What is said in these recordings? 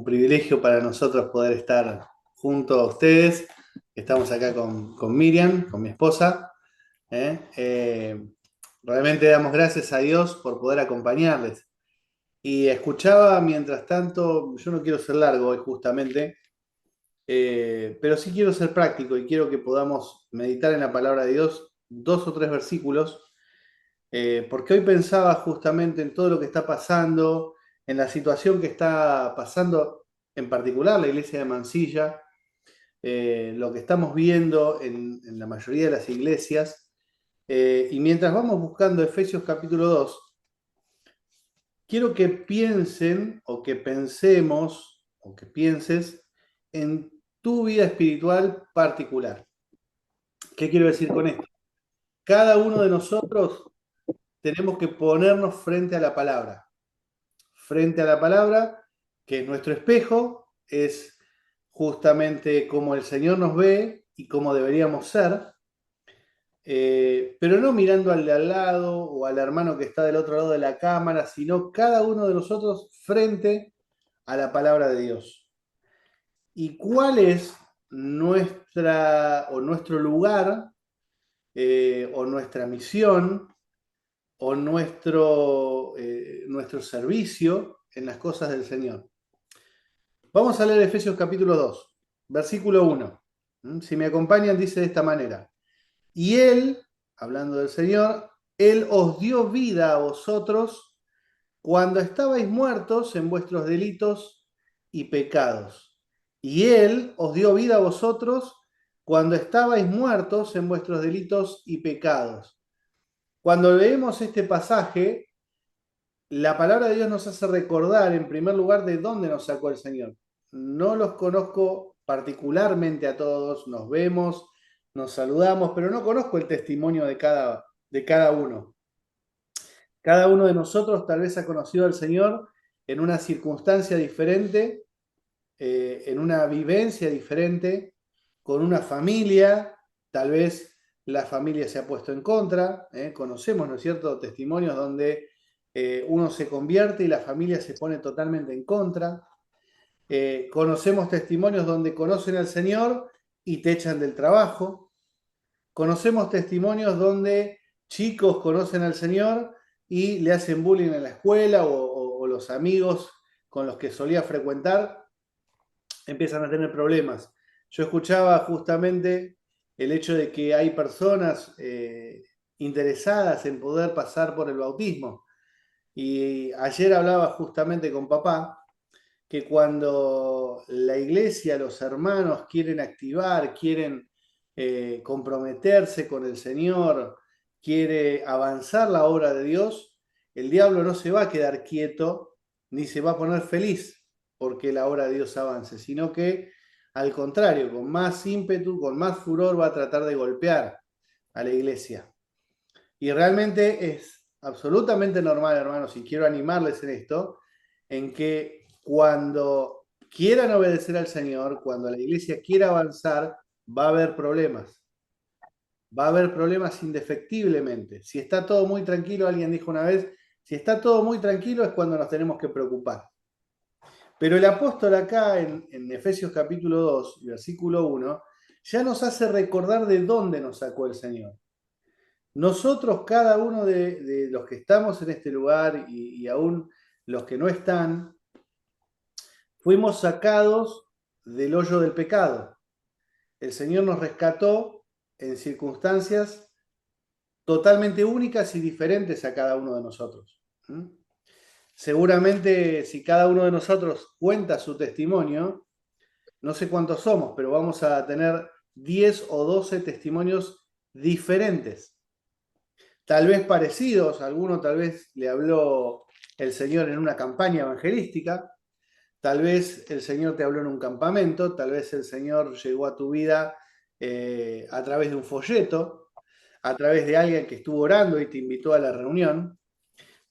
un privilegio para nosotros poder estar junto a ustedes. Estamos acá con Miriam, con mi esposa. ¿eh? Realmente damos gracias a Dios por poder acompañarles. Y escuchaba mientras tanto, yo no quiero ser largo hoy justamente, pero sí quiero ser práctico y quiero que podamos meditar en la palabra de Dios 2 o 3 versículos, porque hoy pensaba justamente en todo lo que está pasando, en la situación que está pasando, en particular la iglesia de Mansilla, lo que estamos viendo en la mayoría de las iglesias, y mientras vamos buscando Efesios capítulo 2, quiero que piensen o que pensemos o que pienses en tu vida espiritual particular. ¿Qué quiero decir con esto? Cada uno de nosotros tenemos que ponernos frente a la palabra, que es nuestro espejo, es justamente cómo el Señor nos ve y cómo deberíamos ser, pero no mirando al de al lado o al hermano que está del otro lado de la cámara, sino cada uno de nosotros frente a la palabra de Dios. ¿Y cuál es nuestro lugar, o nuestra misión o nuestro servicio en las cosas del Señor? Vamos a leer Efesios capítulo 2, versículo 1. Si me acompañan, dice de esta manera: Y Él, hablando del Señor, Él os dio vida a vosotros cuando estabais muertos en vuestros delitos y pecados. Y Él os dio vida a vosotros cuando estabais muertos en vuestros delitos y pecados. Cuando leemos este pasaje, la palabra de Dios nos hace recordar, en primer lugar, de dónde nos sacó el Señor. No los conozco particularmente a todos, nos vemos, nos saludamos, pero no conozco el testimonio de cada uno. Cada uno de nosotros tal vez ha conocido al Señor en una circunstancia diferente, en una vivencia diferente, con una familia, tal vez la familia se ha puesto en contra, conocemos, ¿no es cierto?, testimonios donde uno se convierte y la familia se pone totalmente en contra. Conocemos testimonios donde conocen al Señor y te echan del trabajo. Conocemos testimonios donde chicos conocen al Señor y le hacen bullying en la escuela, o los amigos con los que solía frecuentar empiezan a tener problemas. Yo escuchaba justamente el hecho de que hay personas interesadas en poder pasar por el bautismo. Y ayer hablaba justamente con papá que cuando la iglesia, los hermanos quieren activar, quieren comprometerse con el Señor, quiere avanzar la obra de Dios, el diablo no se va a quedar quieto ni se va a poner feliz porque la obra de Dios avance, sino que al contrario, con más ímpetu, con más furor va a tratar de golpear a la iglesia. Y realmente es absolutamente normal, hermanos, y quiero animarles en esto, en que cuando quieran obedecer al Señor, cuando la iglesia quiera avanzar, va a haber problemas. Va a haber problemas indefectiblemente. Si está todo muy tranquilo, alguien dijo una vez, si está todo muy tranquilo es cuando nos tenemos que preocupar. Pero el apóstol acá en Efesios capítulo 2, versículo 1, ya nos hace recordar de dónde nos sacó el Señor. Nosotros, cada uno de los que estamos en este lugar y aún los que no están, fuimos sacados del hoyo del pecado. El Señor nos rescató en circunstancias totalmente únicas y diferentes a cada uno de nosotros. Seguramente si cada uno de nosotros cuenta su testimonio, no sé cuántos somos, pero vamos a tener 10 o 12 testimonios diferentes. Tal vez parecidos, alguno tal vez le habló el Señor en una campaña evangelística, tal vez el Señor te habló en un campamento, tal vez el Señor llegó a tu vida a través de un folleto, a través de alguien que estuvo orando y te invitó a la reunión.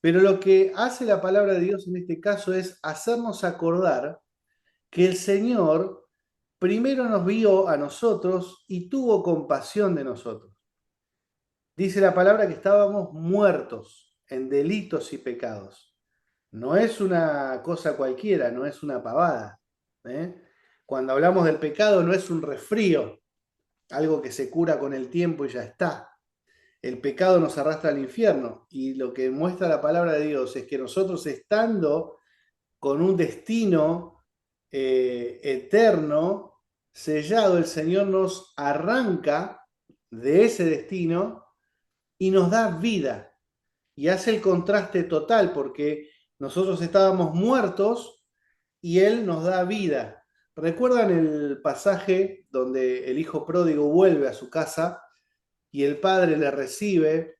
Pero lo que hace la palabra de Dios en este caso es hacernos acordar que el Señor primero nos vio a nosotros y tuvo compasión de nosotros. Dice la palabra que estábamos muertos en delitos y pecados. No es una cosa cualquiera, no es una pavada. ¿eh? Cuando hablamos del pecado no es un resfrío, algo que se cura con el tiempo y ya está. El pecado nos arrastra al infierno y lo que muestra la palabra de Dios es que nosotros estando con un destino eterno, sellado, el Señor nos arranca de ese destino y nos da vida. Y hace el contraste total porque nosotros estábamos muertos y Él nos da vida. ¿Recuerdan el pasaje donde el hijo pródigo vuelve a su casa y el padre le recibe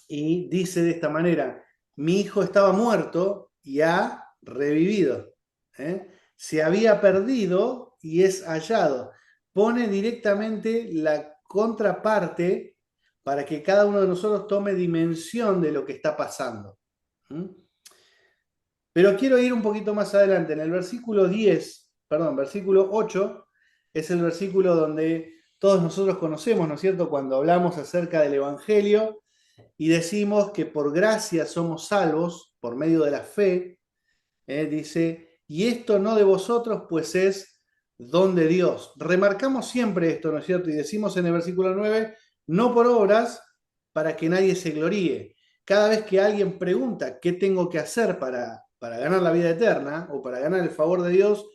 y dice de esta manera: mi hijo estaba muerto y ha revivido, ¿eh? Se había perdido y es hallado. Pone directamente la contraparte para que cada uno de nosotros tome dimensión de lo que está pasando. ¿Mm? Pero quiero ir un poquito más adelante. En el versículo 10, perdón, versículo 8, es el versículo donde todos nosotros conocemos, ¿no es cierto?, cuando hablamos acerca del Evangelio y decimos que por gracia somos salvos por medio de la fe, dice, y esto no de vosotros, pues es don de Dios. Remarcamos siempre esto, ¿no es cierto? Y decimos en el versículo 9, no por obras para que nadie se gloríe. Cada vez que alguien pregunta qué tengo que hacer para ganar la vida eterna o para ganar el favor de Dios,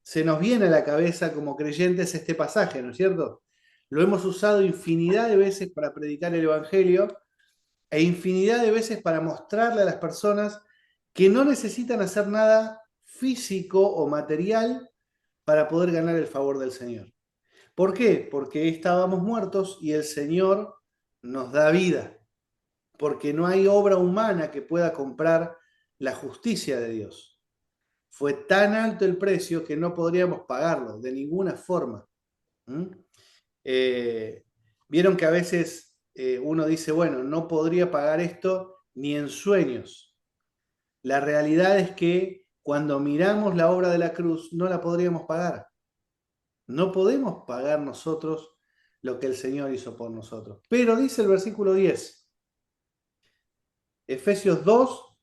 se nos viene a la cabeza como creyentes este pasaje, ¿no es cierto? Lo hemos usado infinidad de veces para predicar el Evangelio e infinidad de veces para mostrarle a las personas que no necesitan hacer nada físico o material para poder ganar el favor del Señor. ¿Por qué? Porque estábamos muertos y el Señor nos da vida, porque no hay obra humana que pueda comprar la justicia de Dios. Fue tan alto el precio que no podríamos pagarlo de ninguna forma. ¿Mm? Eh, Vieron que a veces uno dice, bueno, no podría pagar esto ni en sueños. La realidad es que cuando miramos la obra de la cruz no la podríamos pagar. No podemos pagar nosotros lo que el Señor hizo por nosotros. Pero dice el versículo 10, Efesios 2,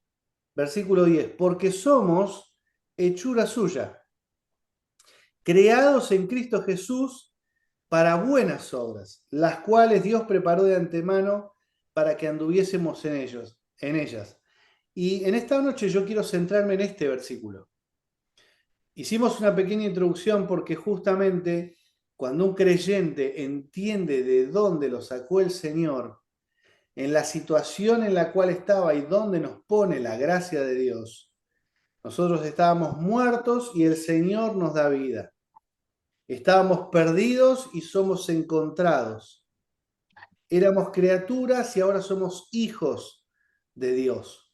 versículo 10, porque somos hechura suya, creados en Cristo Jesús para buenas obras, las cuales Dios preparó de antemano para que anduviésemos en ellas. Y en esta noche yo quiero centrarme en este versículo. Hicimos una pequeña introducción porque justamente cuando un creyente entiende de dónde lo sacó el Señor, en la situación en la cual estaba y dónde nos pone la gracia de Dios, nosotros estábamos muertos y el Señor nos da vida. Estábamos perdidos y somos encontrados. Éramos criaturas y ahora somos hijos de Dios.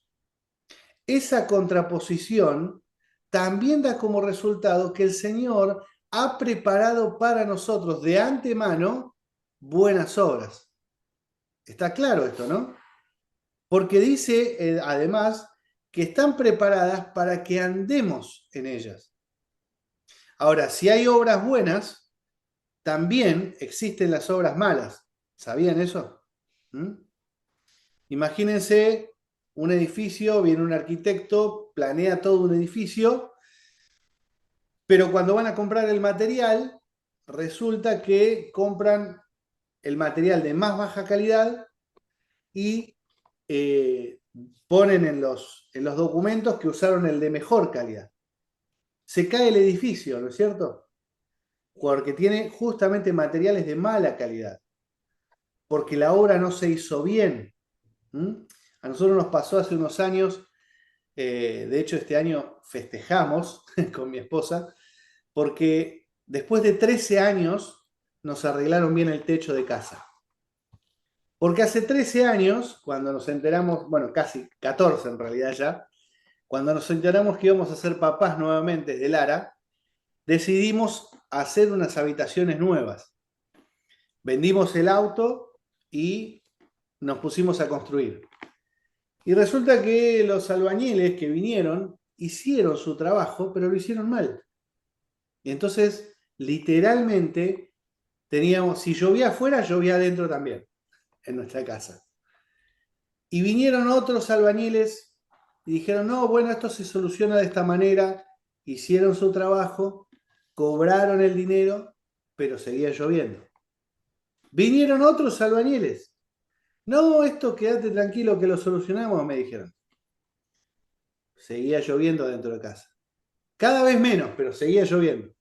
Esa contraposición también da como resultado que el Señor ha preparado para nosotros de antemano buenas obras. Está claro esto, ¿no? Porque dice además que están preparadas para que andemos en ellas. Ahora, si hay obras buenas, también existen las obras malas. ¿Sabían eso? ¿Mm? Imagínense un edificio, viene un arquitecto, planea todo un edificio, pero cuando van a comprar el material, resulta que compran el material de más baja calidad y eh, ponen en los documentos que usaron el de mejor calidad. Se cae el edificio, ¿no es cierto? Porque tiene justamente materiales de mala calidad, porque la obra no se hizo bien. ¿Mm? A nosotros nos pasó hace unos años, de hecho este año festejamos con mi esposa, porque después de 13 años nos arreglaron bien el techo de casa. Porque hace 13 años, cuando nos enteramos, bueno, casi 14 en realidad ya, cuando nos enteramos que íbamos a ser papás nuevamente de Lara, decidimos hacer unas habitaciones nuevas. Vendimos el auto y nos pusimos a construir. Y resulta que los albañiles que vinieron hicieron su trabajo, pero lo hicieron mal. Y entonces, literalmente, teníamos, si llovía afuera, llovía adentro también, en nuestra casa. Y vinieron otros albañiles y dijeron, no, bueno, esto se soluciona de esta manera. hicieron su trabajo, cobraron el dinero, pero seguía lloviendo. Vinieron otros albañiles. No, esto quédate tranquilo que lo solucionamos, me dijeron. Seguía lloviendo dentro de casa. Cada vez menos, pero seguía lloviendo.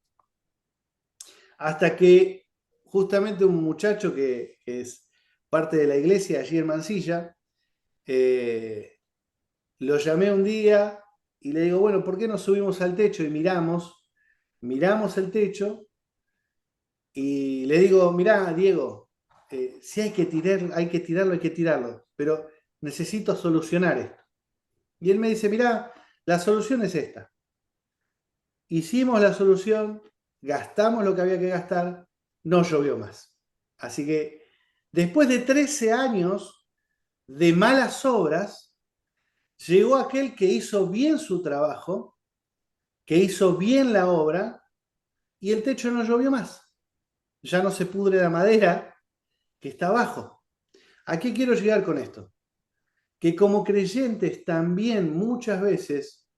Hasta que justamente un muchacho que es parte de la iglesia allí en Mansilla, lo llamé un día y le digo, bueno, ¿por qué no subimos al techo y miramos el techo y le digo, mirá, Diego, si hay que tirarlo, hay que tirarlo, pero necesito solucionar esto. Y él me dice, mirá, la solución es esta. Hicimos la solución, gastamos lo que había que gastar, no llovió más. Así que después de 13 años de malas obras, llegó aquel que hizo bien su trabajo, que hizo bien la obra, y el techo no llovió más. Ya no se pudre la madera que está abajo. ¿A qué quiero llegar con esto? Que como creyentes también muchas veces,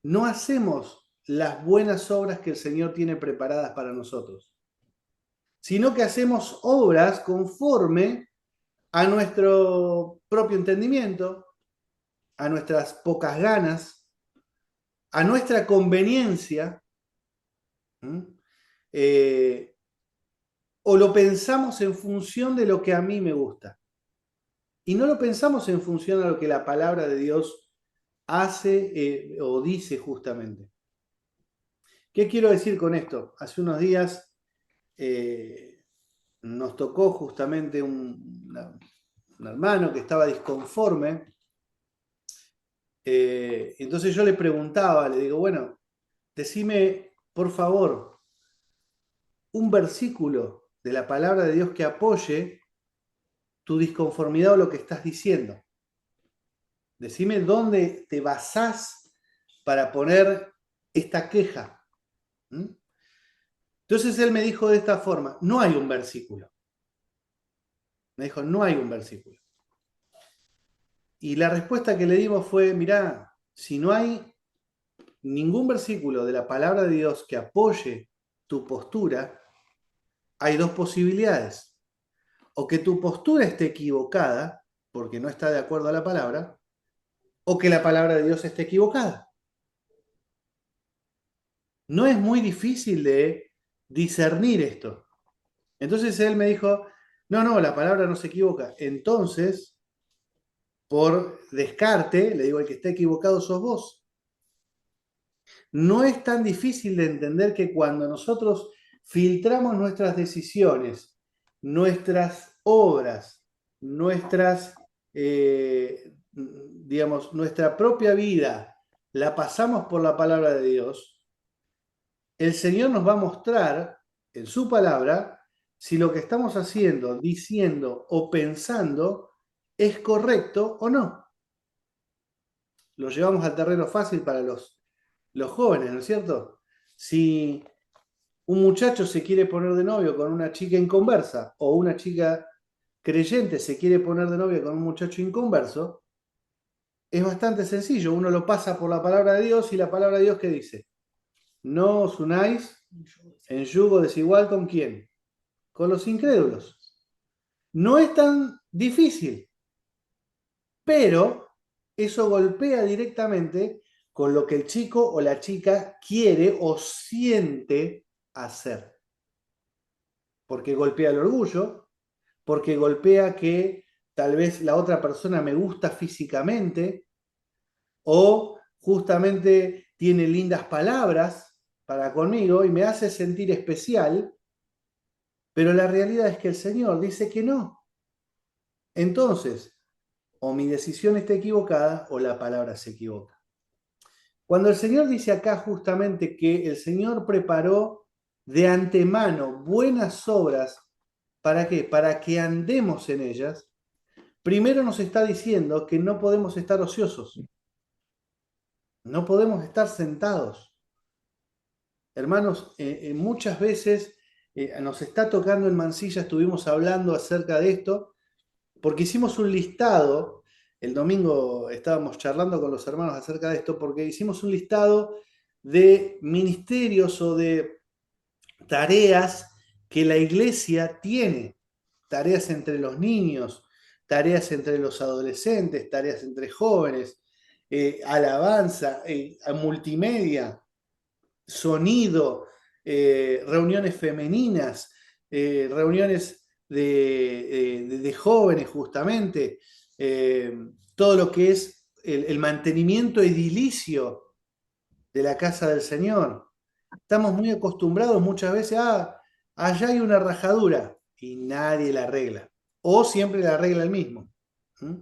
no hacemos las buenas obras que el Señor tiene preparadas para nosotros, sino que hacemos obras conforme a nuestro propio entendimiento, a nuestras pocas ganas, a nuestra conveniencia, o lo pensamos en función de lo que a mí me gusta. Y no lo pensamos en función a lo que la palabra de Dios hace o dice justamente. ¿Qué quiero decir con esto? Hace unos días nos tocó justamente un hermano que estaba disconforme. Entonces yo le preguntaba, le digo, bueno, decime por favor un versículo de la palabra de Dios que apoye tu disconformidad o lo que estás diciendo. Decime dónde te basás para poner esta queja. Entonces él me dijo de esta forma, no hay un versículo. Me dijo, no hay un versículo. Y la respuesta que le dimos fue, mirá, si no hay ningún versículo de la palabra de Dios que apoye tu postura, hay dos posibilidades. O que tu postura esté equivocada, porque no está de acuerdo a la palabra, o que la palabra de Dios esté equivocada. No es muy difícil de discernir esto. Entonces él me dijo, no, la palabra no se equivoca. Entonces, por descarte, le digo, el que está equivocado sos vos. No es tan difícil de entender que cuando nosotros filtramos nuestras decisiones, nuestras obras, nuestra propia vida, la pasamos por la palabra de Dios, el Señor nos va a mostrar en su palabra si lo que estamos haciendo, diciendo o pensando es correcto o no. Lo llevamos al terreno fácil para los jóvenes, ¿no es cierto? Si un muchacho se quiere poner de novio con una chica inconversa o una chica creyente se quiere poner de novio con un muchacho inconverso, es bastante sencillo. Uno lo pasa por la palabra de Dios y la palabra de Dios ¿qué dice? No os unáis en yugo desigual con quién? Con los incrédulos. No es tan difícil, pero eso golpea directamente con lo que el chico o la chica quiere o siente hacer. Porque golpea el orgullo, porque golpea que tal vez la otra persona me gusta físicamente o justamente tiene lindas palabras para conmigo y me hace sentir especial, pero la realidad es que el Señor dice que no. Entonces, o mi decisión está equivocada o la palabra se equivoca. Cuando el Señor dice acá justamente que el Señor preparó de antemano buenas obras, ¿para qué? Para que andemos en ellas. Primero nos está diciendo que no podemos estar ociosos, no podemos estar sentados. Hermanos, muchas veces nos está tocando en Mansilla, estuvimos hablando acerca de esto, porque hicimos un listado el domingo estábamos charlando con los hermanos acerca de esto porque hicimos un listado de ministerios o de tareas que la iglesia tiene, tareas entre los niños, tareas entre los adolescentes, tareas entre jóvenes, alabanza, multimedia, sonido, reuniones femeninas, reuniones de jóvenes justamente, eh, todo lo que es el mantenimiento edilicio de la casa del Señor. Estamos muy acostumbrados muchas veces a, allá hay una rajadura y nadie la arregla. O siempre la arregla el mismo. ¿Mm?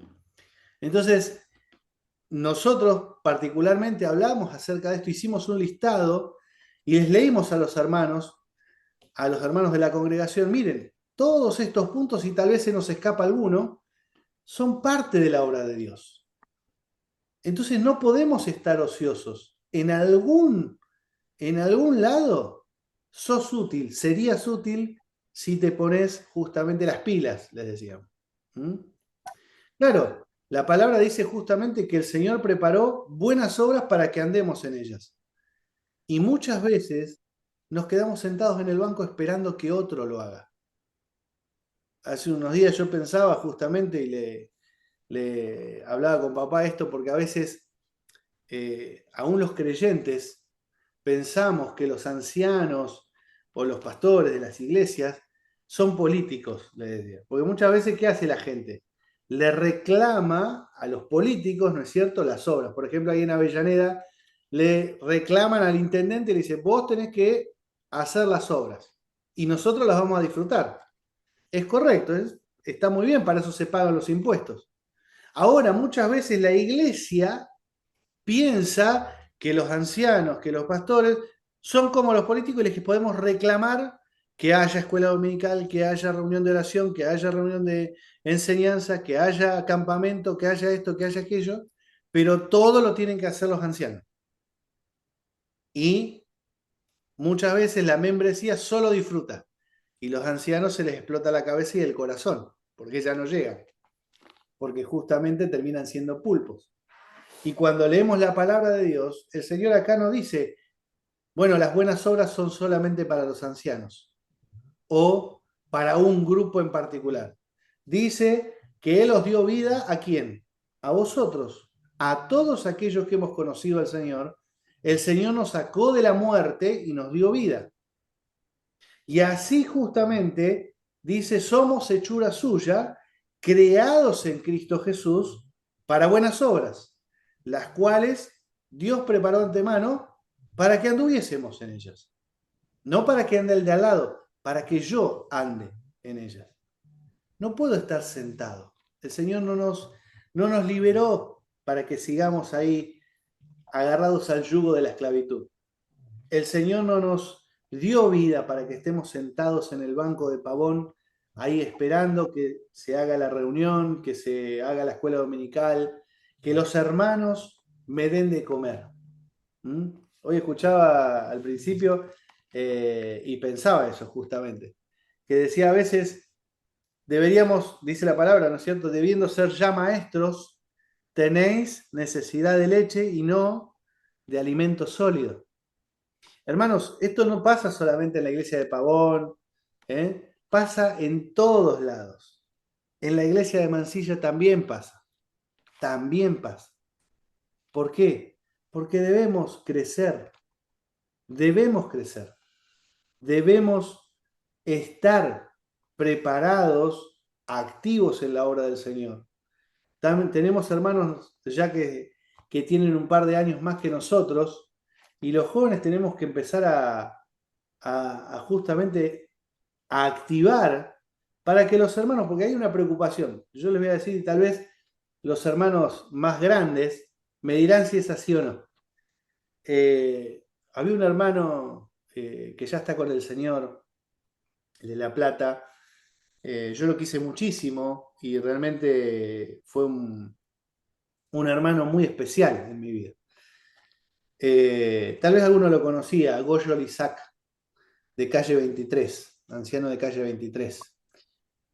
Entonces, nosotros particularmente hablamos acerca de esto, hicimos un listado y les leímos a los hermanos de la congregación, miren, todos estos puntos, y tal vez se nos escapa alguno, son parte de la obra de Dios. Entonces no podemos estar ociosos. En algún lado sos útil, serías útil si te pones justamente las pilas, les decíamos. ¿Mm? Claro, la palabra dice justamente que el Señor preparó buenas obras para que andemos en ellas. Y muchas veces nos quedamos sentados en el banco esperando que otro lo haga. Hace unos días yo pensaba justamente y le hablaba con papá esto porque a veces aún los creyentes pensamos que los ancianos o los pastores de las iglesias son políticos, le decía. Porque muchas veces, ¿qué hace la gente? Le reclama a los políticos, ¿no es cierto?, las obras. Por ejemplo, ahí en Avellaneda le reclaman al intendente y le dicen, vos tenés que hacer las obras y nosotros las vamos a disfrutar. Es correcto, está muy bien, para eso se pagan los impuestos. Ahora, muchas veces la iglesia piensa que los ancianos, que los pastores, son como los políticos y les podemos reclamar que haya escuela dominical, que haya reunión de oración, que haya reunión de enseñanza, que haya campamento, que haya esto, que haya aquello, pero todo lo tienen que hacer los ancianos. Y muchas veces la membresía solo disfruta y los ancianos se les explota la cabeza y el corazón, porque ya no llegan, porque justamente terminan siendo pulpos. Y cuando leemos la palabra de Dios, el Señor acá no dice, bueno, las buenas obras son solamente para los ancianos o para un grupo en particular. Dice que Él os dio vida ¿a quién? A vosotros, a todos aquellos que hemos conocido al Señor. El Señor nos sacó de la muerte y nos dio vida. Y así justamente dice, somos hechura suya, creados en Cristo Jesús para buenas obras, las cuales Dios preparó de antemano para que anduviésemos en ellas. No para que ande el de al lado, para que yo ande en ellas. No puedo estar sentado. El Señor no nos liberó para que sigamos ahí agarrados al yugo de la esclavitud. El Señor no nos dio vida para que estemos sentados en el banco de Pavón, ahí esperando que se haga la reunión, que se haga la escuela dominical, que los hermanos me den de comer. ¿Mm? Hoy escuchaba al principio y pensaba eso justamente, que decía a veces, deberíamos, dice la palabra, ¿no es cierto?, debiendo ser ya maestros, tenéis necesidad de leche y no de alimento sólido. Hermanos, esto no pasa solamente en la iglesia de Pavón, pasa en todos lados. En la iglesia de Mansilla también pasa, también pasa. ¿Por qué? Porque debemos crecer, debemos estar preparados, activos en la obra del Señor. También tenemos hermanos ya que tienen un par de años más que nosotros, y los jóvenes tenemos que empezar a justamente a activar para que los hermanos, porque hay una preocupación, yo les voy a decir, y tal vez los hermanos más grandes me dirán si es así o no. Había un hermano que ya está con el Señor, el de La Plata. Yo lo quise muchísimo y realmente fue un hermano muy especial en mi vida. Tal vez alguno lo conocía, Goyo Lizac, de calle 23, anciano de calle 23.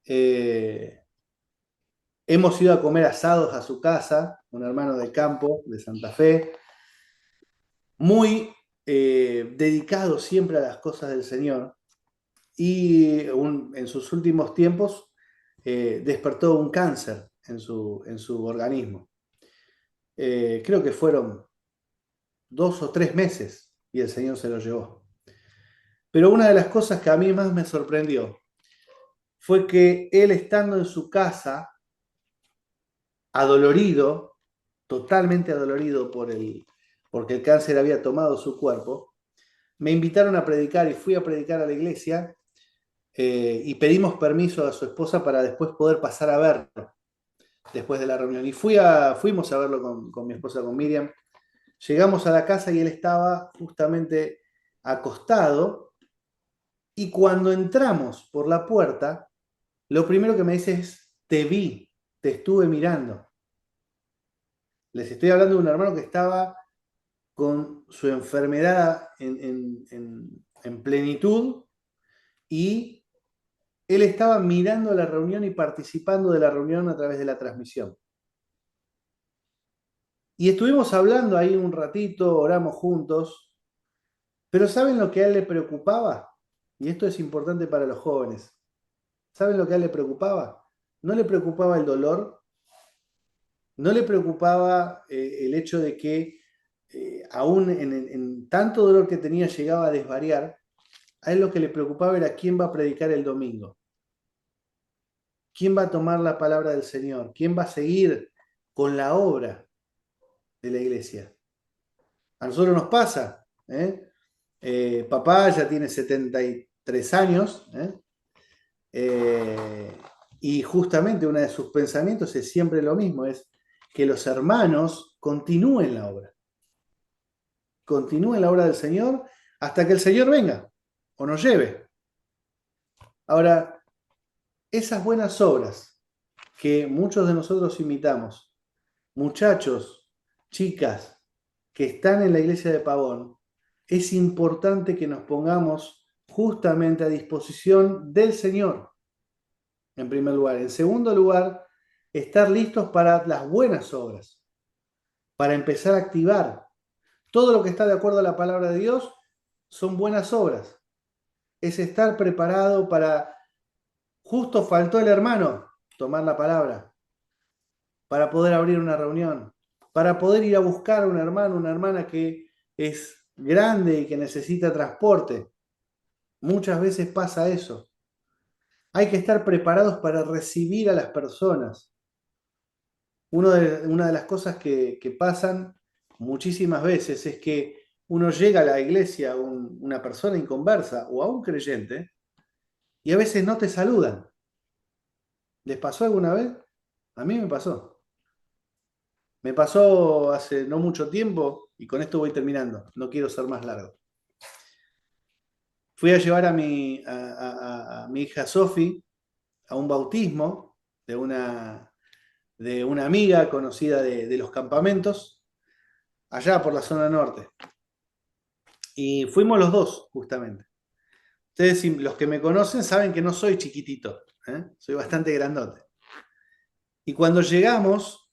Eh, Hemos ido a comer asados a su casa, un hermano de campo de Santa Fe, muy dedicado siempre a las cosas del Señor. Y en sus últimos tiempos despertó un cáncer en su organismo. Creo que fueron 2 o 3 meses y el Señor se lo llevó. Pero una de las cosas que a mí más me sorprendió fue que él, estando en su casa, adolorido, totalmente adolorido porque el cáncer había tomado su cuerpo, me invitaron a predicar y fui a predicar a la iglesia, y pedimos permiso a su esposa para después poder pasar a verlo después de la reunión. Y fuimos a verlo con mi esposa, con Miriam. Llegamos a la casa y él estaba justamente acostado, y cuando entramos por la puerta, lo primero que me dice es: te vi, te estuve mirando. Les estoy hablando de un hermano que estaba con su enfermedad en plenitud, y él estaba mirando la reunión y participando de la reunión a través de la transmisión. Y estuvimos hablando ahí un ratito, oramos juntos, pero ¿saben lo que a él le preocupaba? Y esto es importante para los jóvenes. ¿Saben lo que a él le preocupaba? No le preocupaba el dolor, no le preocupaba el hecho de que aún en tanto dolor que tenía llegaba a desvariar. A él lo que le preocupaba era quién va a predicar el domingo, quién va a tomar la palabra del Señor, quién va a seguir con la obra de la iglesia. A nosotros nos pasa, papá ya tiene 73 años, y justamente uno de sus pensamientos es siempre lo mismo, es que los hermanos continúen la obra del Señor hasta que el Señor venga o nos lleve. Ahora, esas buenas obras que muchos de nosotros imitamos, muchachos, chicas que están en la iglesia de Pavón, es importante que nos pongamos justamente a disposición del Señor, en primer lugar. En segundo lugar, estar listos para las buenas obras, para empezar a activar. Todo lo que está de acuerdo a la palabra de Dios son buenas obras. Es estar preparado para, justo faltó el hermano, tomar la palabra, para poder abrir una reunión, para poder ir a buscar a un hermano, una hermana que es grande y que necesita transporte. Muchas veces pasa eso. Hay que estar preparados para recibir a las personas. Una de las cosas que pasan muchísimas veces es que uno llega a la iglesia, una persona inconversa o a un creyente, y a veces no te saludan. ¿Les pasó alguna vez? A mí me pasó. Me pasó hace no mucho tiempo, y con esto voy terminando. No quiero ser más largo. Fui a llevar a mi hija Sofi a un bautismo de una amiga conocida de los campamentos, allá por la zona norte. Y fuimos los dos, justamente. Ustedes, los que me conocen, saben que no soy chiquitito, soy bastante grandote. Y cuando llegamos,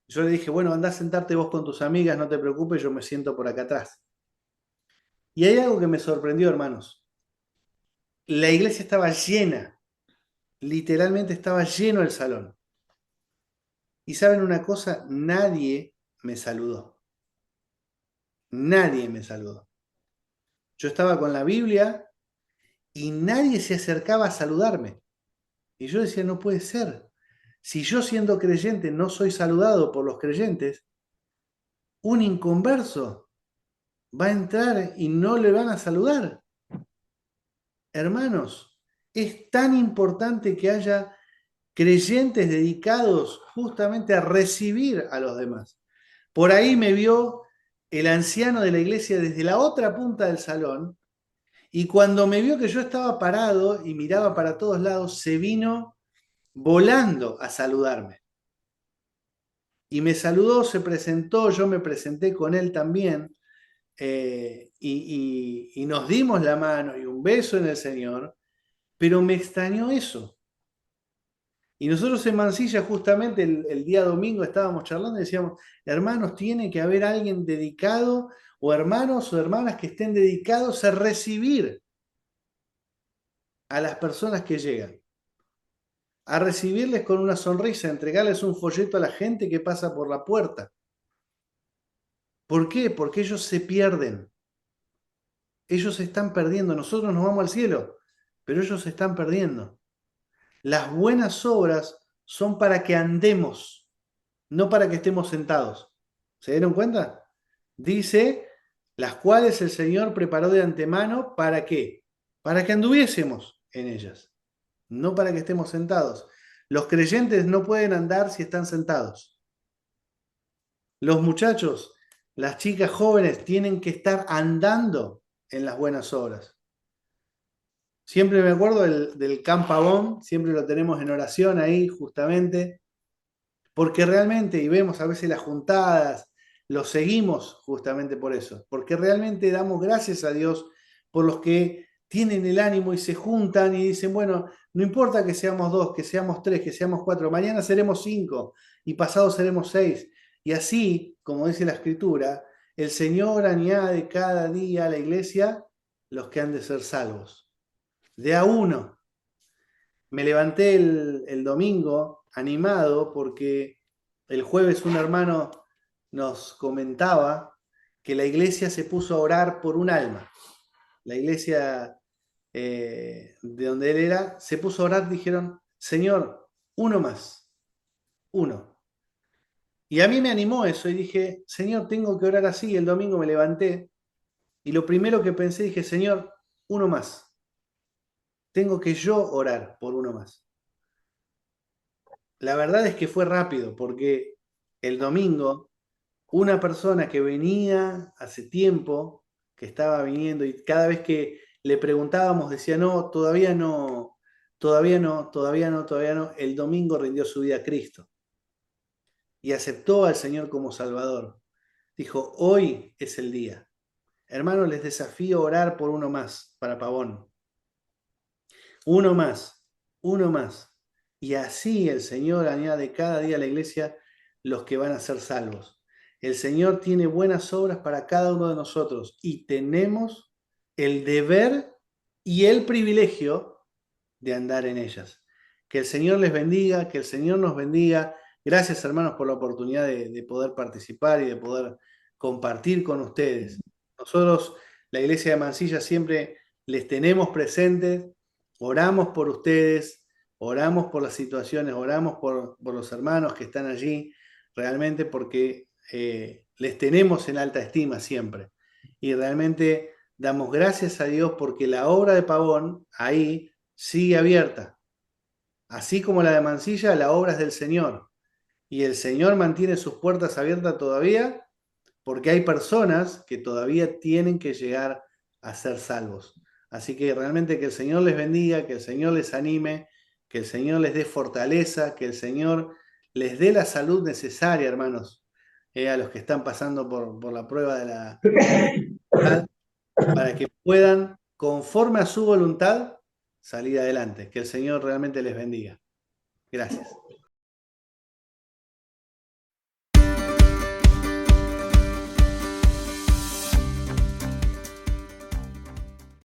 yo le dije: bueno, andá a sentarte vos con tus amigas, no te preocupes, yo me siento por acá atrás. Y hay algo que me sorprendió, hermanos. La iglesia estaba llena, literalmente estaba lleno el salón. Y saben una cosa, nadie me saludó. Nadie me saludó. Yo estaba con la Biblia y nadie se acercaba a saludarme. Y yo decía: no puede ser. Si yo, siendo creyente, no soy saludado por los creyentes, un inconverso va a entrar y no le van a saludar. Hermanos, es tan importante que haya creyentes dedicados justamente a recibir a los demás. Por ahí me vio el anciano de la iglesia desde la otra punta del salón, y cuando me vio que yo estaba parado y miraba para todos lados, se vino volando a saludarme. Y me saludó, se presentó, yo me presenté con él también, y nos dimos la mano y un beso en el Señor, pero me extrañó eso. Y nosotros en Mansilla, justamente el día domingo estábamos charlando y decíamos, hermanos, tiene que haber alguien dedicado, o hermanos o hermanas que estén dedicados a recibir a las personas que llegan, a recibirles con una sonrisa, a entregarles un folleto a la gente que pasa por la puerta. ¿Por qué? Porque ellos se pierden. Ellos se están perdiendo. Nosotros nos vamos al cielo, pero ellos se están perdiendo. Las buenas obras son para que andemos, no para que estemos sentados. ¿Se dieron cuenta? Dice, las cuales el Señor preparó de antemano, ¿para qué? Para que anduviésemos en ellas, no para que estemos sentados. Los creyentes no pueden andar si están sentados. Los muchachos, las chicas jóvenes tienen que estar andando en las buenas obras. Siempre me acuerdo del Campabón, siempre lo tenemos en oración ahí, justamente, porque realmente, y vemos a veces las juntadas, lo seguimos justamente por eso, porque realmente damos gracias a Dios por los que tienen el ánimo y se juntan y dicen, bueno, no importa que seamos 2, que seamos 3, que seamos 4, mañana seremos 5 y pasado seremos 6. Y así, como dice la Escritura, el Señor añade cada día a la iglesia los que han de ser salvos. De a uno. Me levanté el domingo animado porque el jueves un hermano nos comentaba que la iglesia se puso a orar por un alma. La iglesia de donde él era se puso a orar, dijeron, Señor, uno más, uno. Y a mí me animó eso y dije, Señor, tengo que orar así. El domingo me levanté y lo primero que pensé, dije, Señor, uno más. Tengo que yo orar por uno más. La verdad es que fue rápido, porque el domingo una persona que venía hace tiempo, que estaba viniendo y cada vez que le preguntábamos decía, no, todavía no, todavía no, todavía no, todavía no, el domingo rindió su vida a Cristo y aceptó al Señor como Salvador. Dijo, hoy es el día. Hermanos, les desafío a orar por uno más para Pavón. Uno más, uno más. Y así el Señor añade cada día a la iglesia los que van a ser salvos. El Señor tiene buenas obras para cada uno de nosotros y tenemos el deber y el privilegio de andar en ellas. Que el Señor les bendiga, que el Señor nos bendiga. Gracias, hermanos, por la oportunidad de poder participar y de poder compartir con ustedes. Nosotros, la iglesia de Mansilla, siempre les tenemos presentes, oramos por ustedes, oramos por las situaciones, oramos por los hermanos que están allí, realmente porque les tenemos en alta estima siempre. Y realmente damos gracias a Dios porque la obra de Pavón ahí sigue abierta. Así como la de Mansilla, la obra es del Señor. Y el Señor mantiene sus puertas abiertas todavía porque hay personas que todavía tienen que llegar a ser salvos. Así que realmente que el Señor les bendiga, que el Señor les anime, que el Señor les dé fortaleza, que el Señor les dé la salud necesaria, hermanos, a los que están pasando por la prueba de la enfermedad, para que puedan, conforme a su voluntad, salir adelante. Que el Señor realmente les bendiga. Gracias.